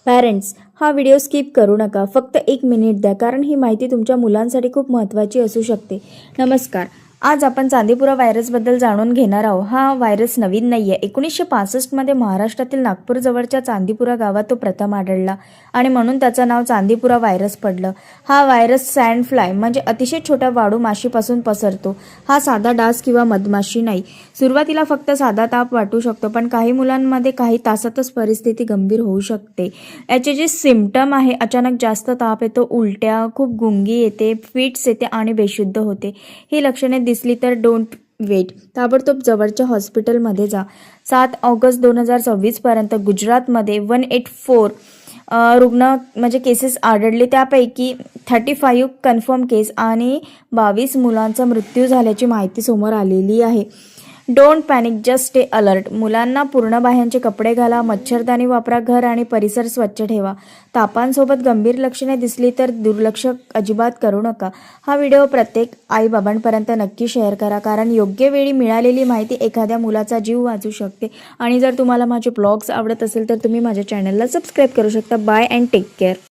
Parents, हा video skip करू नका. फक्त 1 मिनिट द्या, कारण ही माहिती तुमच्या मुलांसाठी खूप महत्त्वाची असू शकते. नमस्कार. आज आपण चांदीपुरा व्हायरसबद्दल जाणून घेणार आहोत. हा व्हायरस नवीन नाही आहे. 1965मध्ये महाराष्ट्रातील नागपूरजवळच्या चांदीपुरा गावात तो प्रथम आढळला आणि म्हणून त्याचं नाव चांदीपुरा व्हायरस पडलं. हा व्हायरस सँड फ्लाय म्हणजे अतिशय छोट्या वाळू माशीपासून पसरतो. हा साधा डास किंवा मधमाशी नाही. सुरुवातीला फक्त साधा ताप वाटू शकतो, पण काही मुलांमध्ये काही तासातच परिस्थिती गंभीर होऊ शकते. याचे जे सिम्पटम आहे, अचानक जास्त ताप येतो, उलट्या, खूप गुंगी येते, फिट्स येते आणि बेशुद्ध होते. ही लक्षणे दिसली तर डोंट वेट, ताबडतोब जवळच्या हॉस्पिटलमध्ये जा. 7 ऑगस्ट 2026 पर्यंत गुजरातमध्ये 184 रुग्ण म्हणजे केसेस आढळले. त्यापैकी 35 कन्फर्म केस आणि 22 मुलांचा मृत्यू झाल्याची माहिती समोर आलेली आहे. Don't panic, just stay alert. मुलांना पूर्ण बाह्यांचे कपडे घाला, मच्छरदाणी वापरा, घर आणि परिसर स्वच्छ ठेवा. तापांसोबत गंभीर लक्षणे दिसली तर दुर्लक्ष अजिबात करू नका. हा व्हिडिओ प्रत्येक आईबाबांपर्यंत नक्की शेअर करा, कारण योग्य वेळी मिळालेली माहिती एखाद्या मुलाचा जीव वाचू शकते. आणि जर तुम्हाला माझे ब्लॉग्स आवडत असेल तर तुम्ही माझ्या चॅनलला सबस्क्राईब करू शकता. Bye and take care.